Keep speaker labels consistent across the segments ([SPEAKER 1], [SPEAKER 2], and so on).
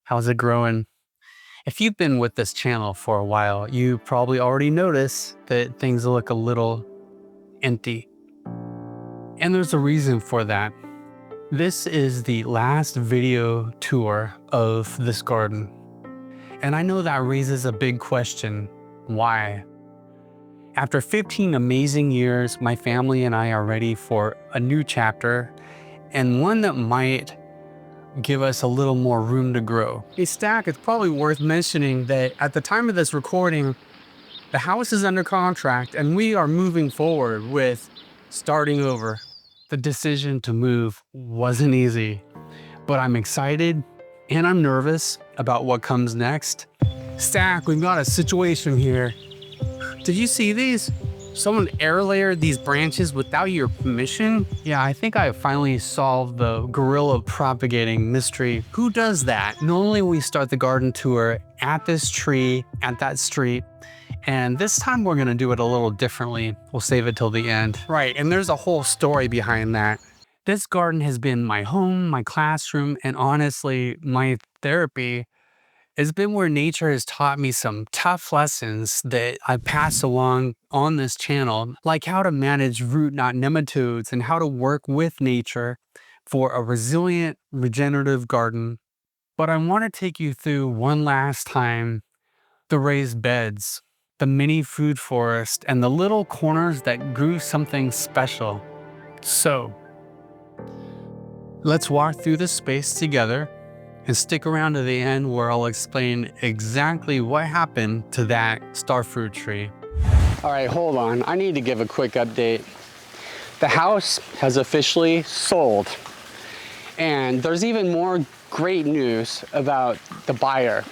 [SPEAKER 1] How's it growing? If you've been with this channel for a while, you probably already notice that things look a little empty. And there's a reason for that. This is the last video tour of this garden. And I know that raises a big question. Why? After 15 amazing years, my family and I are ready for a new chapter, and one that might give us a little more room to grow. Hey Stack, it's probably worth mentioning that at the time of this recording, the house is under contract and we are moving forward with starting over. The decision to move wasn't easy, but I'm excited and I'm nervous about what comes next. Stack, we've got a situation here. Did you see these? Someone air layered these branches without your permission? Yeah, I think I finally solved the Guerrilla Propagating mystery. Who does that? Normally we start the garden tour at this tree, at that street, and this time we're gonna do it a little differently. We'll save it till the end. Right, and there's a whole story behind that. This garden has been my home, my classroom, and honestly, my therapy. It's been where nature has taught me some tough lessons that I pass along on this channel, like how to manage root knot nematodes and how to work with nature for a resilient, regenerative garden. But I want to take you through one last time the raised beds, the mini food forest, and the little corners that grew something special. So, let's walk through this space together. And stick around to the end where I'll explain exactly what happened to that starfruit tree. All right, hold on. I need to give a quick update. The house has officially sold. And there's even more great news about the buyer.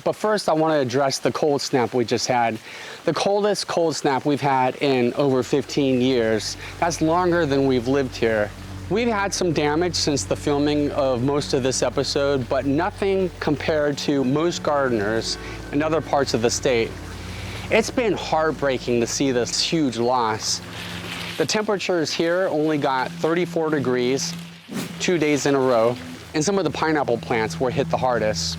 [SPEAKER 1] But first, I want to address the cold snap we just had. The coldest cold snap we've had in over 15 years. That's longer than we've lived here. We've had some damage since the filming of most of this episode, but nothing compared to most gardeners in other parts of the state. It's been heartbreaking to see this huge loss. The temperatures here only got 34 degrees 2 days in a row, and some of the pineapple plants were hit the hardest.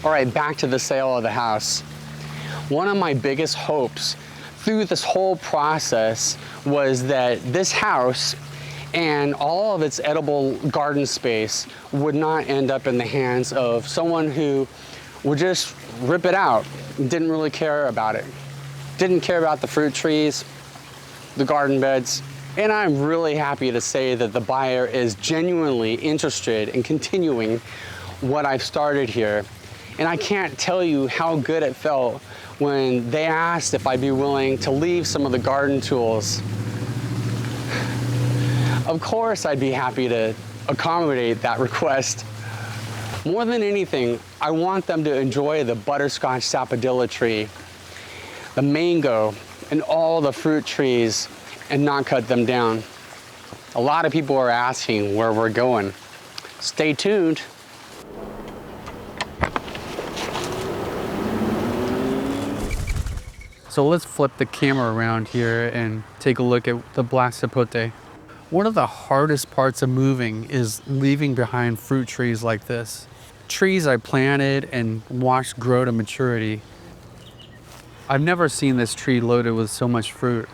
[SPEAKER 1] All right, back to the sale of the house. One of my biggest hopes through this whole process was that this house and all of its edible garden space would not end up in the hands of someone who would just rip it out, didn't really care about it. Didn't care about the fruit trees, the garden beds, and I'm really happy to say that the buyer is genuinely interested in continuing what I've started here. And I can't tell you how good it felt when they asked if I'd be willing to leave some of the garden tools. Of course, I'd be happy to accommodate that request. More than anything, I want them to enjoy the Butterscotch Sapodilla tree, the mango, and all the fruit trees and not cut them down. A lot of people are asking where we're going. Stay tuned. So let's flip the camera around here and take a look at the black sapote. One of the hardest parts of moving is leaving behind fruit trees like this. Trees I planted and watched grow to maturity. I've never seen this tree loaded with so much fruit.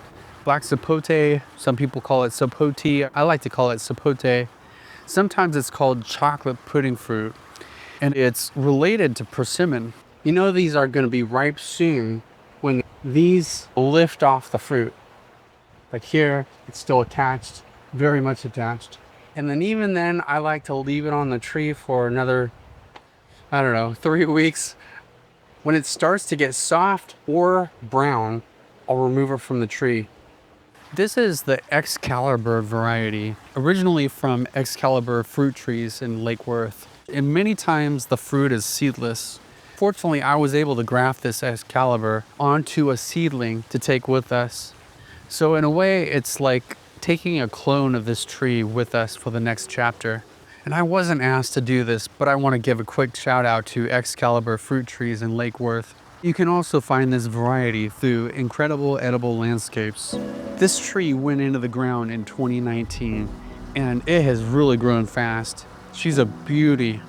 [SPEAKER 1] Black sapote, some people call it sapote. I like to call it sapote. Sometimes it's called chocolate pudding fruit, and it's related to persimmon. You know these are going to be ripe soon when these lift off the fruit. Like here, it's still attached. Very much attached. And then even then, I like to leave it on the tree for another, I don't know, 3 weeks. When it starts to get soft or brown, I'll remove it from the tree. This is the Excalibur variety, originally from Excalibur fruit trees in Lake Worth. And many times the fruit is seedless. Fortunately, I was able to graft this Excalibur onto a seedling to take with us. So in a way, it's like taking a clone of this tree with us for the next chapter. And I wasn't asked to do this, but I want to give a quick shout out to Excalibur fruit trees in Lake Worth. You can also find this variety through Incredible Edible Landscapes. This tree went into the ground in 2019 and it has really grown fast. She's a beauty.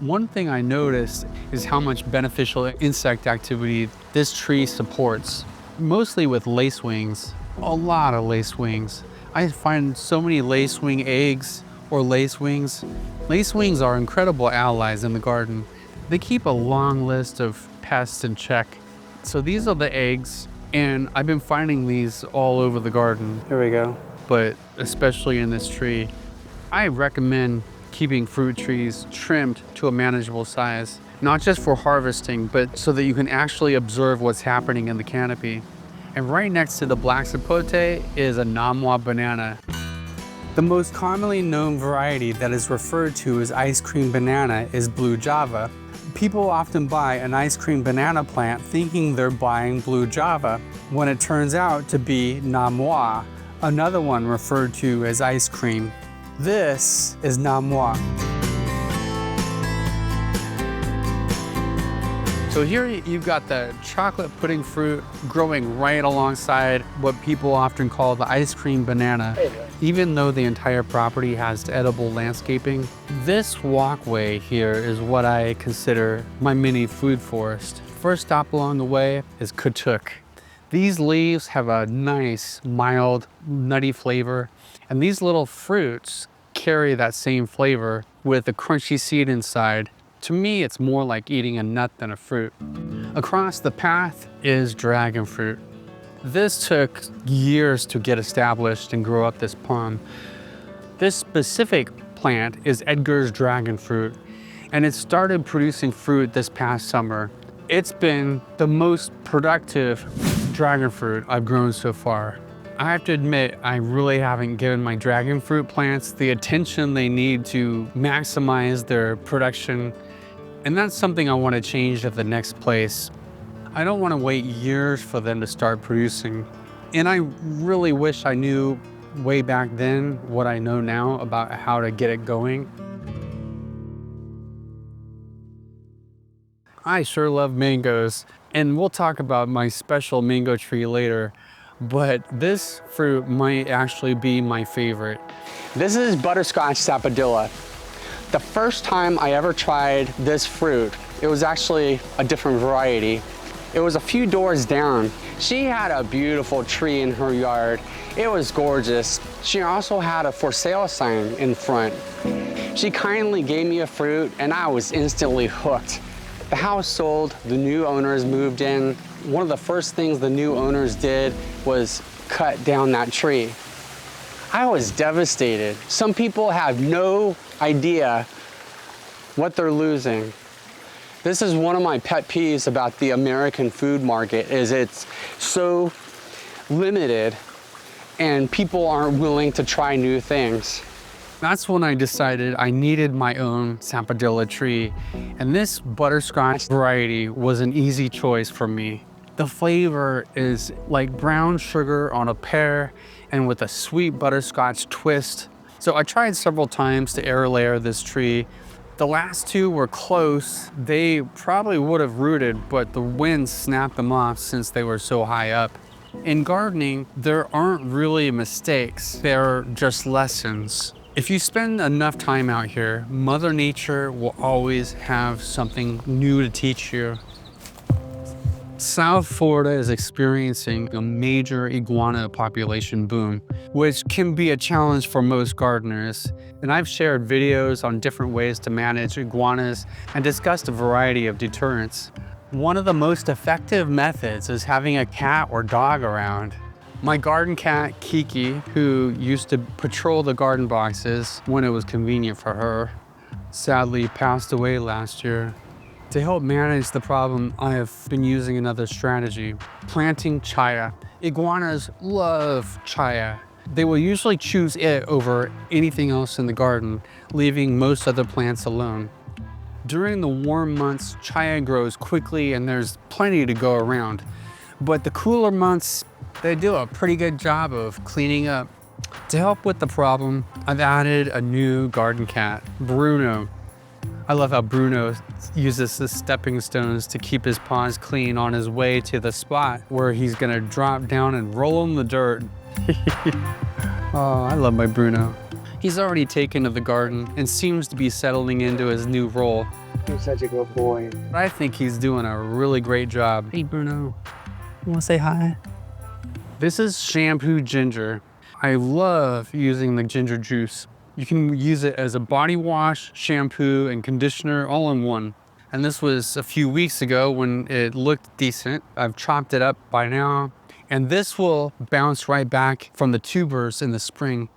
[SPEAKER 1] One thing I noticed is how much beneficial insect activity this tree supports, mostly with lacewings, a lot of lacewings. I find so many lacewing eggs or lacewings. Lacewings are incredible allies in the garden. They keep a long list of pests in check. So these are the eggs, and I've been finding these all over the garden. Here we go. But especially in this tree. I recommend keeping fruit trees trimmed to a manageable size, not just for harvesting, but so that you can actually observe what's happening in the canopy. And right next to the black sapote is a Namwah banana. The most commonly known variety that is referred to as ice cream banana is blue java. People often buy an ice cream banana plant thinking they're buying blue java, when it turns out to be Namwah, another one referred to as ice cream. This is Namwah. So here you've got the chocolate pudding fruit growing right alongside what people often call the ice cream banana. Even though the entire property has edible landscaping, this walkway here is what I consider my mini food forest. First stop along the way is Katuk. These leaves have a nice, mild, nutty flavor, and these little fruits carry that same flavor with a crunchy seed inside. To me, it's more like eating a nut than a fruit. Across the path is dragon fruit. This took years to get established and grow up this palm. This specific plant is Edgar's dragon fruit, and it started producing fruit this past summer. It's been the most productive dragon fruit I've grown so far. I have to admit, I really haven't given my dragon fruit plants the attention they need to maximize their production, and that's something I want to change at the next place. I don't want to wait years for them to start producing, and I really wish I knew way back then what I know now about how to get it going. I sure love mangoes, and we'll talk about my special mango tree later, but this fruit might actually be my favorite. This is Butterscotch Sapodilla. The first time I ever tried this fruit, it was actually a different variety. It was a few doors down. She had a beautiful tree in her yard. It was gorgeous. She also had a for sale sign in front. She kindly gave me a fruit, and I was instantly hooked. The house sold, the new owners moved in. One of the first things the new owners did was cut down that tree. I was devastated. Some people have no idea what they're losing. This is one of my pet peeves about the American food market, is it's so limited and people aren't willing to try new things. That's when I decided I needed my own sapodilla tree, and this butterscotch variety was an easy choice for me. The flavor is like brown sugar on a pear and with a sweet butterscotch twist. So I tried several times to air layer this tree. The last two were close. They probably would have rooted, but the wind snapped them off since they were so high up. In gardening, there aren't really mistakes, they're just lessons. If you spend enough time out here, Mother Nature will always have something new to teach you. South Florida is experiencing a major iguana population boom, which can be a challenge for most gardeners. And I've shared videos on different ways to manage iguanas and discussed a variety of deterrents. One of the most effective methods is having a cat or dog around. My garden cat, Kiki, who used to patrol the garden boxes when it was convenient for her, sadly passed away last year. To help manage the problem, I have been using another strategy, planting Chaya. Iguanas love Chaya. They will usually choose it over anything else in the garden, leaving most other plants alone. During the warm months, Chaya grows quickly and there's plenty to go around. But the cooler months, they do a pretty good job of cleaning up. To help with the problem, I've added a new garden cat, Bruno. I love how Bruno uses the stepping stones to keep his paws clean on his way to the spot where he's gonna drop down and roll in the dirt. Oh, I love my Bruno. He's already taken to the garden and seems to be settling into his new role.
[SPEAKER 2] You're such a good boy.
[SPEAKER 1] I think he's doing a really great job.
[SPEAKER 2] Hey, Bruno. You want to say hi?
[SPEAKER 1] This is Shampoo Ginger. I love using the ginger juice. You can use it as a body wash, shampoo, and conditioner all in one. And this was a few weeks ago when it looked decent. I've chopped it up by now. And this will bounce right back from the tubers in the spring.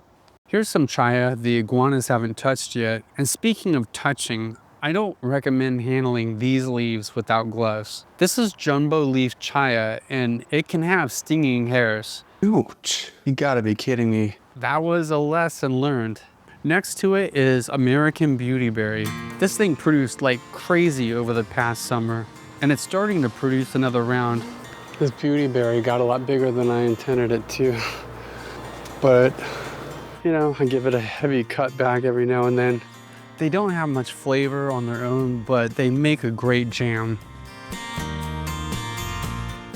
[SPEAKER 1] Here's some Chaya the iguanas haven't touched yet. And speaking of touching, I don't recommend handling these leaves without gloves. This is jumbo leaf Chaya, and it can have stinging hairs.
[SPEAKER 2] Ouch. You gotta be kidding me.
[SPEAKER 1] That was a lesson learned. Next to it is American Beautyberry. This thing produced like crazy over the past summer, and it's starting to produce another round.
[SPEAKER 2] This Beautyberry got a lot bigger than I intended it to. But, you know, I give it a heavy cut back every now and then.
[SPEAKER 1] They don't have much flavor on their own, but they make a great jam.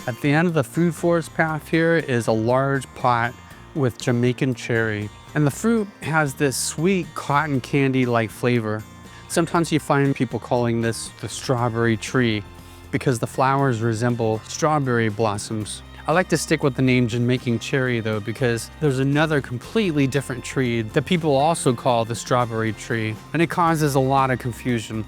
[SPEAKER 1] At the end of the food forest path here is a large pot with Jamaican Cherry. And the fruit has this sweet cotton candy-like flavor. Sometimes you find people calling this the strawberry tree because the flowers resemble strawberry blossoms. I like to stick with the name Jamaican Cherry though, because there's another completely different tree that people also call the strawberry tree, and it causes a lot of confusion.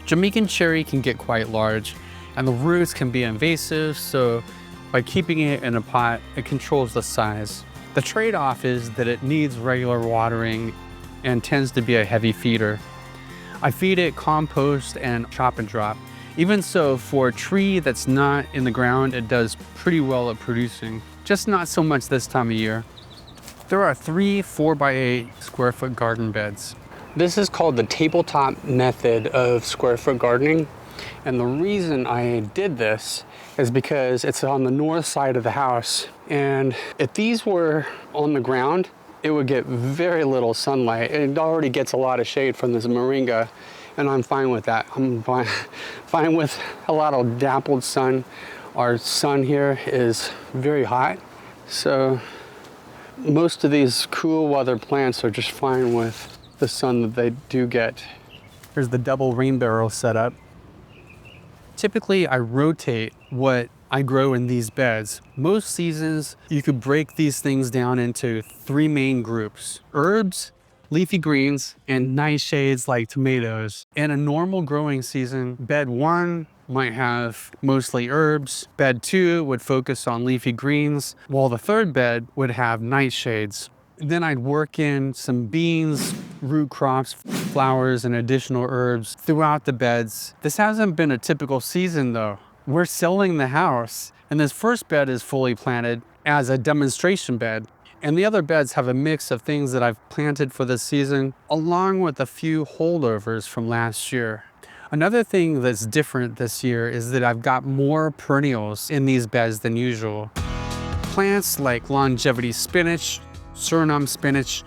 [SPEAKER 1] Jamaican Cherry can get quite large, and the roots can be invasive, so by keeping it in a pot, it controls the size. The trade-off is that it needs regular watering and tends to be a heavy feeder. I feed it compost and chop and drop. Even so, for a tree that's not in the ground, it does pretty well at producing, just not so much this time of year. There are 3 4x8 square foot garden beds. This is called the tabletop method of square foot gardening. And the reason I did this is because it's on the north side of the house. And if these were on the ground, it would get very little sunlight. It already gets a lot of shade from this moringa, and I'm fine with that. I'm fine with a lot of dappled sun. Our sun here is very hot, so most of these cool weather plants are just fine with the sun that they do get. Here's the double rain barrel setup. Typically, I rotate what I grow in these beds. Most seasons, you could break these things down into 3 main groups: herbs, leafy greens, and nightshades like tomatoes. In a normal growing season, bed 1 might have mostly herbs, bed 2 would focus on leafy greens, while the 3rd bed would have nightshades. Then I'd work in some beans, root crops, flowers, and additional herbs throughout the beds. This hasn't been a typical season though. We're selling the house, and this first bed is fully planted as a demonstration bed. And the other beds have a mix of things that I've planted for this season, along with a few holdovers from last year. Another thing that's different this year is that I've got more perennials in these beds than usual. Plants like longevity spinach, Surinam spinach,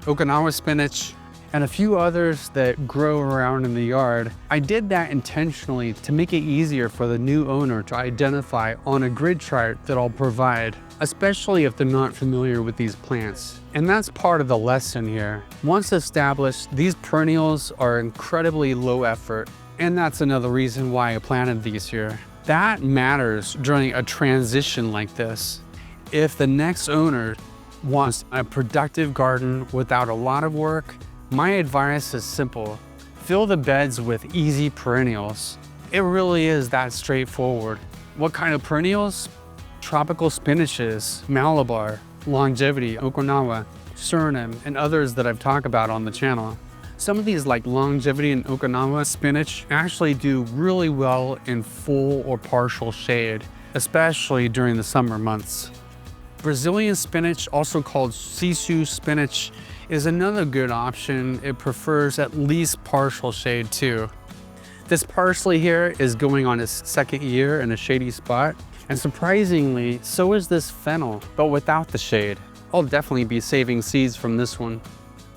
[SPEAKER 1] Okinawa spinach, and a few others that grow around in the yard. I did that intentionally to make it easier for the new owner to identify on a grid chart that I'll provide, especially if they're not familiar with these plants. And that's part of the lesson here. Once established, these perennials are incredibly low effort, and that's another reason why I planted these here. That matters during a transition like this. If the next owner wants a productive garden without a lot of work, my advice is simple. Fill the beds with easy perennials. It really is that straightforward. What kind of perennials? Tropical spinaches, Malabar, longevity, Okinawa, Surinam, and others that I've talked about on the channel. Some of these like longevity and Okinawa spinach actually do really well in full or partial shade, especially during the summer months. Brazilian spinach, also called sisu spinach, is another good option. It prefers at least partial shade too. This parsley here is going on its 2nd year in a shady spot, and surprisingly, so is this fennel, but without the shade. I'll definitely be saving seeds from this one.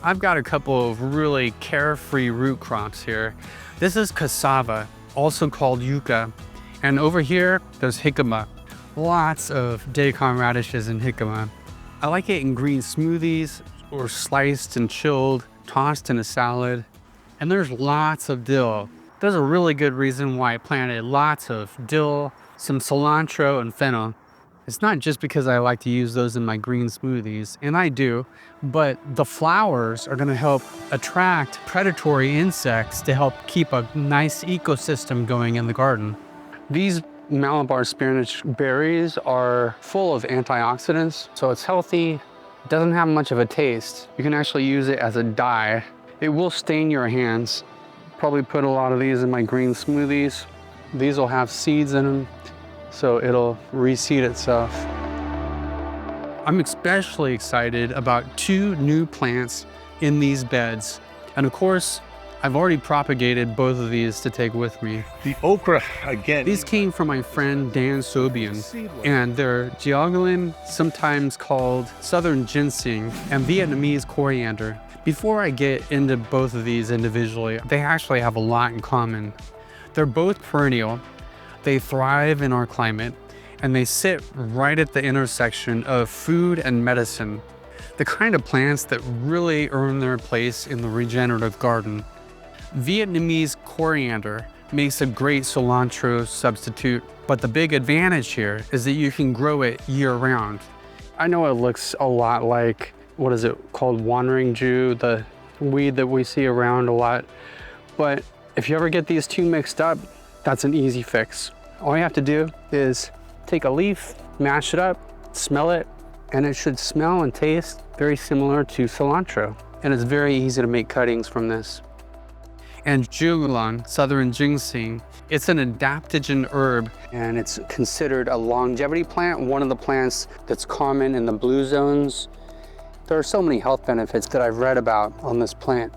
[SPEAKER 1] I've got a couple of really carefree root crops here. This is cassava, also called yucca, and over here, there's jicama. Lots of daikon radishes and jicama. I like it in green smoothies or sliced and chilled, tossed in a salad. And there's lots of dill. There's a really good reason why I planted lots of dill, some cilantro, and fennel. It's not just because I like to use those in my green smoothies, and I do, but the flowers are gonna help attract predatory insects to help keep a nice ecosystem going in the garden. These Malabar spinach berries are full of antioxidants, so it's healthy, doesn't have much of a taste. You can actually use it as a dye. It will stain your hands. Probably put a lot of these in my green smoothies. These will have seeds in them, so it'll reseed itself. I'm especially excited about 2 new plants in these beds. And of course, I've already propagated both of these to take with me.
[SPEAKER 3] The okra, again.
[SPEAKER 1] These came from my friend Dan Sobian, and they're Jiaogulan, sometimes called Southern Ginseng, and Vietnamese Coriander. Before I get into both of these individually, they actually have a lot in common. They're both perennial, they thrive in our climate, and they sit right at the intersection of food and medicine, the kind of plants that really earn their place in the regenerative garden. Vietnamese coriander makes a great cilantro substitute, but the big advantage here is that you can grow it year-round. I know it looks a lot like, what is it called, wandering Jew, the weed that we see around a lot, but if you ever get these 2 mixed up, that's an easy fix. All you have to do is take a leaf, mash it up, smell it, and it should smell and taste very similar to cilantro. And it's very easy to make cuttings from this. And Jiaogulan, Southern Ginseng, it's an adaptogen herb, and it's considered a longevity plant, one of the plants that's common in the blue zones. There are so many health benefits that I've read about on this plant.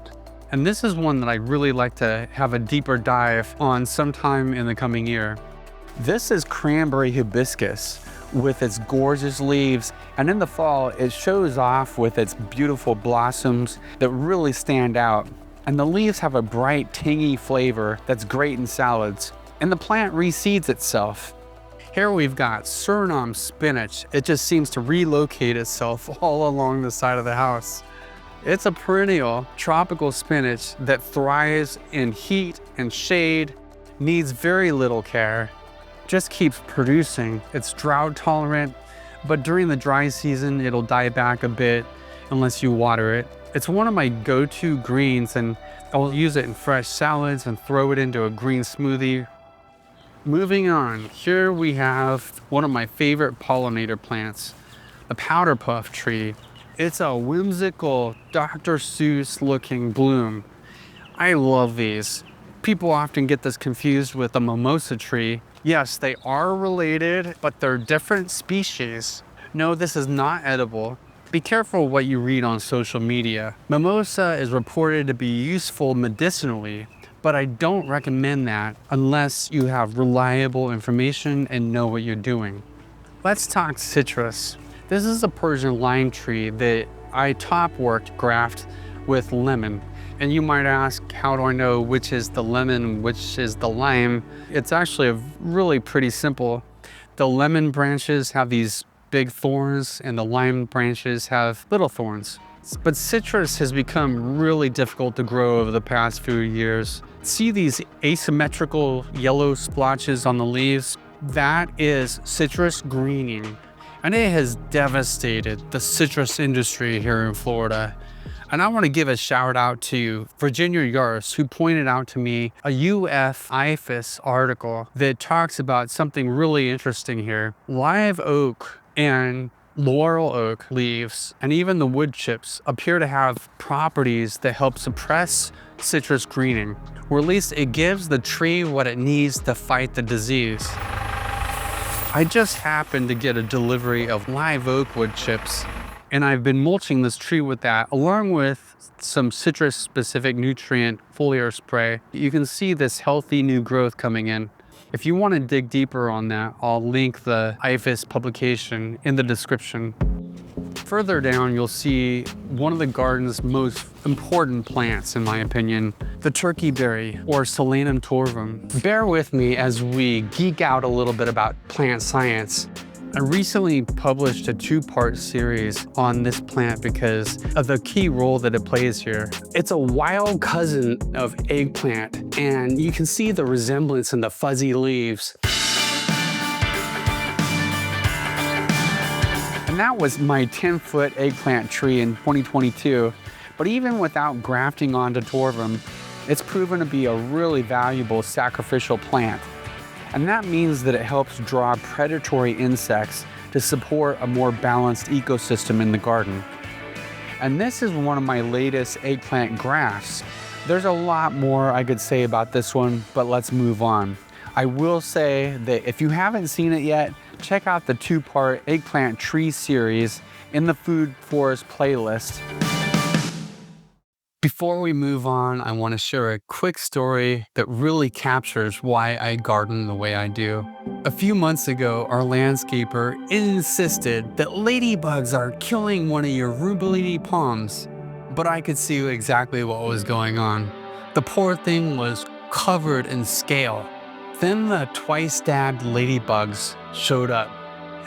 [SPEAKER 1] And this is one that I'd really like to have a deeper dive on sometime in the coming year. This is Cranberry Hibiscus with its gorgeous leaves, and in the fall it shows off with its beautiful blossoms that really stand out. And the leaves have a bright, tangy flavor that's great in salads. And the plant reseeds itself. Here we've got Surinam spinach. It just seems to relocate itself all along the side of the house. It's a perennial tropical spinach that thrives in heat and shade, needs very little care, just keeps producing. It's drought tolerant, but during the dry season, it'll die back a bit unless you water it. It's one of my go-to greens, and I'll use it in fresh salads and throw it into a green smoothie. Moving on, here we have one of my favorite pollinator plants, the Powderpuff Tree. It's a whimsical Dr. Seuss looking bloom. I love these. People often get this confused with the mimosa tree. Yes, they are related, but they're different species. No, this is not edible. Be careful what you read on social media. Mimosa is reported to be useful medicinally, but I don't recommend that unless you have reliable information and know what you're doing. Let's talk citrus. This is a Persian lime tree that I top worked graft with lemon. And you might ask, how do I know which is the lemon, which is the lime? It's actually really pretty simple. The lemon branches have these big thorns and the lime branches have little thorns. But citrus has become really difficult to grow over the past few years. See these asymmetrical yellow splotches on the leaves? That is citrus greening. And it has devastated the citrus industry here in Florida. And I want to give a shout out to Virginia Yars, who pointed out to me a UF IFAS article that talks about something really interesting here. Live oak and laurel oak leaves and even the wood chips appear to have properties that help suppress citrus greening, or at least it gives the tree what it needs to fight the disease. I just happened to get a delivery of live oak wood chips, and I've been mulching this tree with that, along with some citrus-specific nutrient foliar spray. You can see this healthy new growth coming in. If you want to dig deeper on that, I'll link the IFAS publication in the description. Further down, you'll see one of the garden's most important plants, in my opinion, the turkey berry, or Solanum torvum. Bear with me as we geek out a little bit about plant science. I recently published a 2-part series on this plant because of the key role that it plays here. It's a wild cousin of eggplant, and you can see the resemblance in the fuzzy leaves. And that was my 10-foot eggplant tree in 2022. But even without grafting onto torvum, it's proven to be a really valuable sacrificial plant. And that means that it helps draw predatory insects to support a more balanced ecosystem in the garden. And this is one of my latest eggplant grafts. There's a lot more I could say about this one, but let's move on. I will say that if you haven't seen it yet, check out the 2-part Eggplant Trees series in the Food Forest playlist. Before we move on, I want to share a quick story that really captures why I garden the way I do. A few months ago, our landscaper insisted that ladybugs are killing one of your rubellini palms, but I could see exactly what was going on. The poor thing was covered in scale. Then the twice-stabbed ladybugs showed up,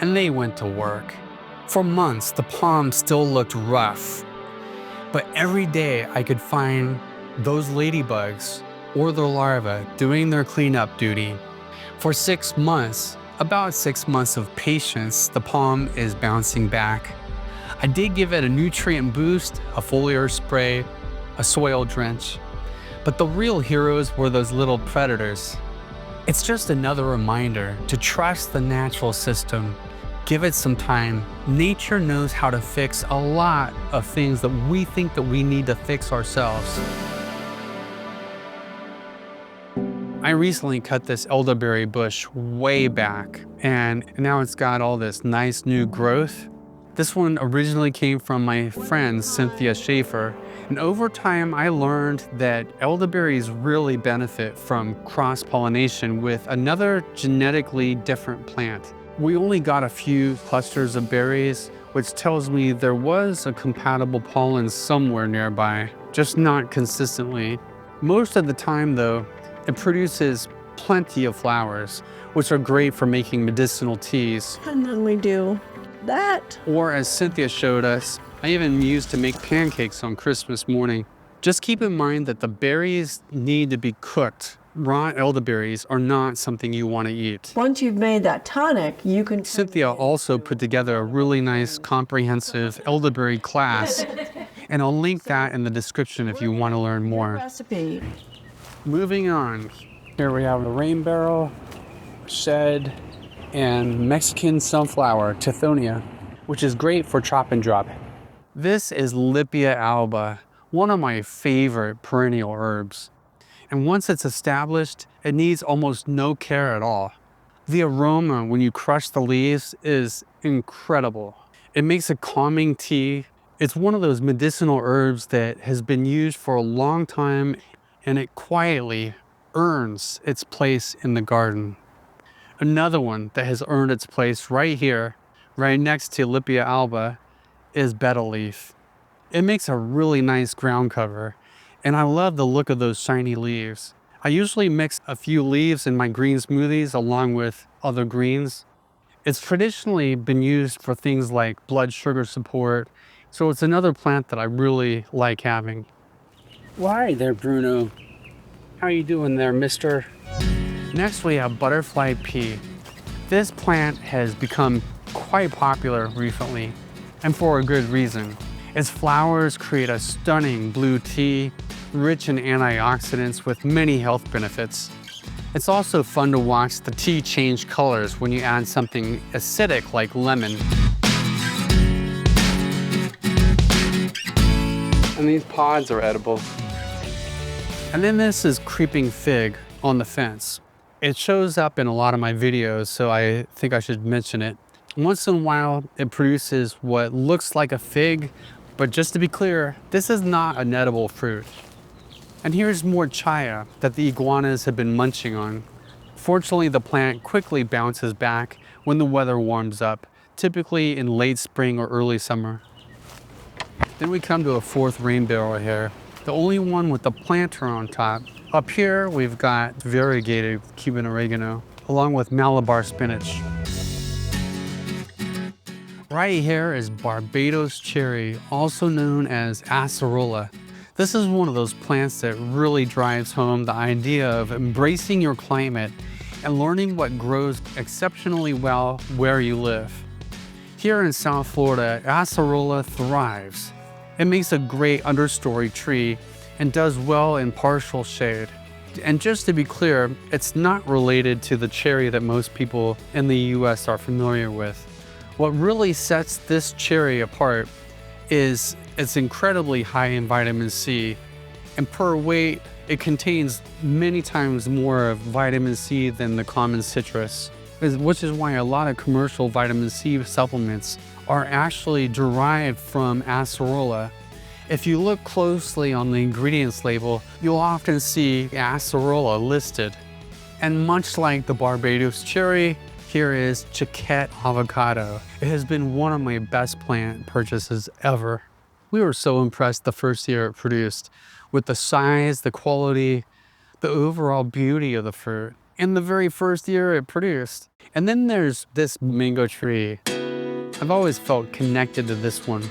[SPEAKER 1] and they went to work. For months, the palm still looked rough. But every day I could find those ladybugs or their larvae doing their cleanup duty. For 6 months, about 6 months of patience, the palm is bouncing back. I did give it a nutrient boost, a foliar spray, a soil drench. But the real heroes were those little predators. It's just another reminder to trust the natural system. Give it some time. Nature knows how to fix a lot of things that we think that we need to fix ourselves. I recently cut this elderberry bush way back, and now it's got all this nice new growth. This one originally came from my friend Cynthia Schaefer, and over time I learned that elderberries really benefit from cross-pollination with another genetically different plant. We only got a few clusters of berries, which tells me there was a compatible pollen somewhere nearby, just not consistently. Most of the time though, it produces plenty of flowers, which are great for making medicinal teas.
[SPEAKER 3] And then we do that.
[SPEAKER 1] Or as Cynthia showed us, I even used to make pancakes on Christmas morning. Just keep in mind that the berries need to be cooked. Raw elderberries are not something you want to eat.
[SPEAKER 3] Once you've made that tonic, you can...
[SPEAKER 1] Cynthia also put together a really nice comprehensive elderberry class, and I'll link that in the description if you want to learn more.
[SPEAKER 3] Recipe.
[SPEAKER 1] Moving on, here we have the rain barrel, shed, and Mexican sunflower, Tithonia, which is great for chop and drop. This is Lipia alba, one of my favorite perennial herbs. And once it's established, it needs almost no care at all. The aroma when you crush the leaves is incredible. It makes a calming tea. It's one of those medicinal herbs that has been used for a long time, and it quietly earns its place in the garden. Another one that has earned its place right here, right next to Lipia alba, is Betel Leaf. It makes a really nice ground cover, and I love the look of those shiny leaves. I usually mix a few leaves in my green smoothies along with other greens. It's traditionally been used for things like blood sugar support, so it's another plant that I really like having. Why there, Bruno? How you doing there, mister? Next we have butterfly pea. This plant has become quite popular recently, and for a good reason. Its flowers create a stunning blue tea, rich in antioxidants with many health benefits. It's also fun to watch the tea change colors when you add something acidic like lemon.
[SPEAKER 2] And these pods are edible.
[SPEAKER 1] And then this is creeping fig on the fence. It shows up in a lot of my videos, so I think I should mention it. Once in a while, it produces what looks like a fig, but just to be clear, this is not an edible fruit. And here's more chaya that the iguanas have been munching on. Fortunately, the plant quickly bounces back when the weather warms up, typically in late spring or early summer. Then we come to a fourth rain barrel here, the only one with the planter on top. Up here, we've got variegated Cuban oregano, along with Malabar spinach. Right here is Barbados cherry, also known as acerola. This is one of those plants that really drives home the idea of embracing your climate and learning what grows exceptionally well where you live. Here in South Florida, acerola thrives. It makes a great understory tree and does well in partial shade. And just to be clear, it's not related to the cherry that most people in the US are familiar with. What really sets this cherry apart is it's incredibly high in vitamin C, and per weight, it contains many times more of vitamin C than the common citrus, which is why a lot of commercial vitamin C supplements are actually derived from acerola. If you look closely on the ingredients label, you'll often see acerola listed. And much like the Barbados cherry, here is Choquette Avocado. It has been one of my best plant purchases ever. We were so impressed the first year it produced with the size, the quality, the overall beauty of the fruit. In the very first year it produced. And then there's this mango tree. I've always felt connected to this one.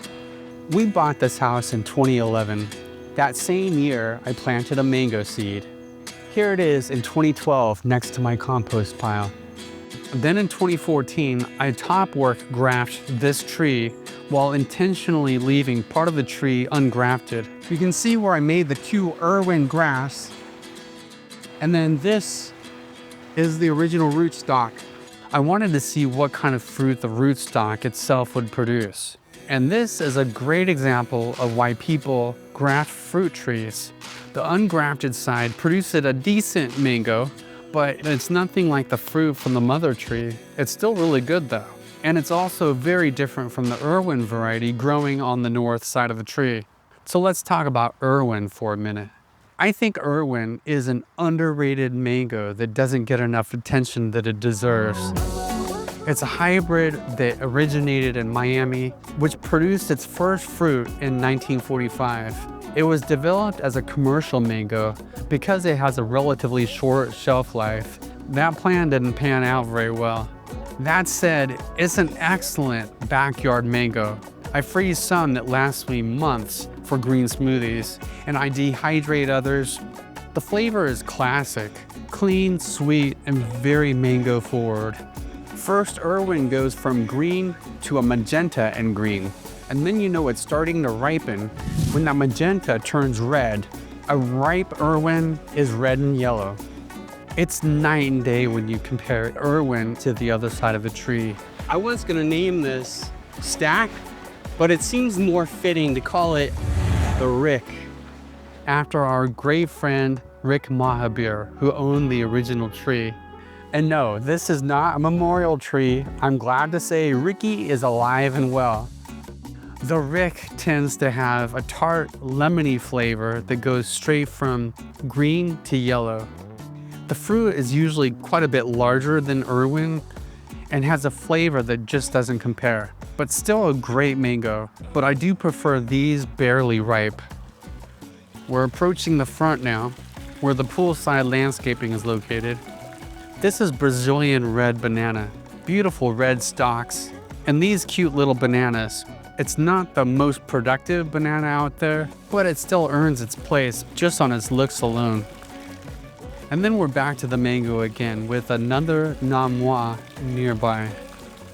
[SPEAKER 1] We bought this house in 2011. That same year, I planted a mango seed. Here it is in 2012 next to my compost pile. Then in 2014, I top work grafted this tree while intentionally leaving part of the tree ungrafted. You can see where I made the 2 Irwin grafts. And then this is the original rootstock. I wanted to see what kind of fruit the rootstock itself would produce. And this is a great example of why people graft fruit trees. The ungrafted side produced a decent mango, but it's nothing like the fruit from the mother tree. It's still really good though. And it's also very different from the Irwin variety growing on the north side of the tree. So let's talk about Irwin for a minute. I think Irwin is an underrated mango that doesn't get enough attention that it deserves. It's a hybrid that originated in Miami, which produced its first fruit in 1945. It was developed as a commercial mango because it has a relatively short shelf life. That plan didn't pan out very well. That said, it's an excellent backyard mango. I freeze some that last me months for green smoothies, and I dehydrate others. The flavor is classic, clean, sweet, and very mango forward. First, Irwin goes from green to a magenta and green, and then you know it's starting to ripen when that magenta turns red. A ripe Irwin is red and yellow. It's night and day when you compare Irwin to the other side of the tree. I was gonna name this Stack, but it seems more fitting to call it the Rick, after our great friend Rick Mahabir, who owned the original tree. And no, this is not a memorial tree. I'm glad to say Ricky is alive and well. The Rick tends to have a tart, lemony flavor that goes straight from green to yellow. The fruit is usually quite a bit larger than Irwin and has a flavor that just doesn't compare, but still a great mango. But I do prefer these barely ripe. We're approaching the front now, where the poolside landscaping is located. This is Brazilian red banana, beautiful red stalks, and these cute little bananas. It's not the most productive banana out there, but it still earns its place just on its looks alone. And then we're back to the mango again with another Namwah nearby,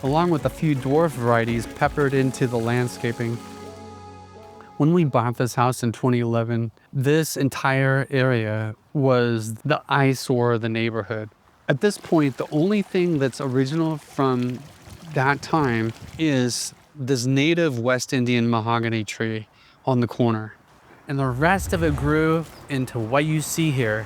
[SPEAKER 1] along with a few dwarf varieties peppered into the landscaping. When we bought this house in 2011, this entire area was the eyesore of the neighborhood. At this point, the only thing that's original from that time is this native West Indian mahogany tree on the corner. And the rest of it grew into what you see here.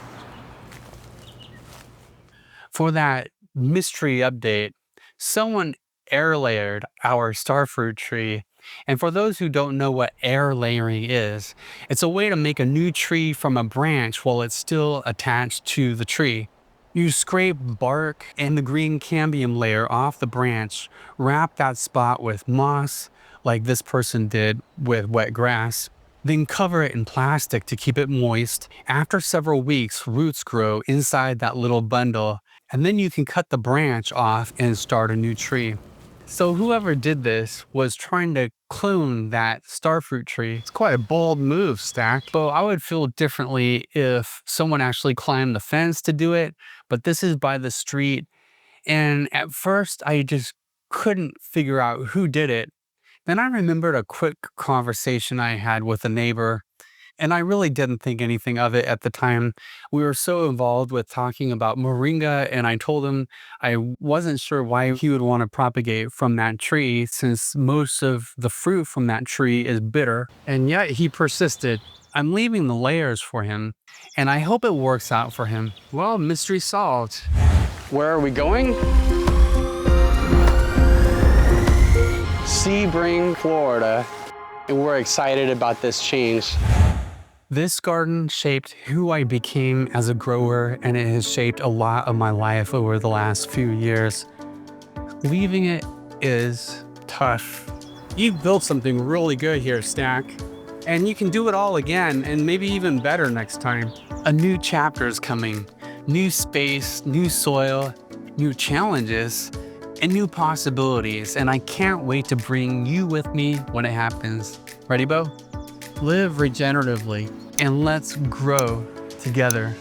[SPEAKER 1] For that mystery update, someone air layered our starfruit tree. And for those who don't know what air layering is, it's a way to make a new tree from a branch while it's still attached to the tree. You scrape bark and the green cambium layer off the branch, wrap that spot with moss, like this person did with wet grass, then cover it in plastic to keep it moist. After several weeks, roots grow inside that little bundle, and then you can cut the branch off and start a new tree. So whoever did this was trying to clone that starfruit tree.
[SPEAKER 2] It's quite a bold move, Stack.
[SPEAKER 1] But I would feel differently if someone actually climbed the fence to do it. But this is by the street. And at first, I just couldn't figure out who did it. Then I remembered a quick conversation I had with a neighbor, and I really didn't think anything of it at the time. We were so involved with talking about moringa, and I told him I wasn't sure why he would want to propagate from that tree since most of the fruit from that tree is bitter, and yet he persisted. I'm leaving the layers for him, and I hope it works out for him. Well, mystery solved.
[SPEAKER 2] Where are we going? Sebring, Florida, and we're excited about this change.
[SPEAKER 1] This garden shaped who I became as a grower, and it has shaped a lot of my life over the last few years. Leaving it is tough. You've built something really good here, Stack. And you can do it all again, and maybe even better next time. A new chapter is coming. New space, new soil, new challenges, and new possibilities. And I can't wait to bring you with me when it happens. Ready, Bo? Live regeneratively, and let's grow together.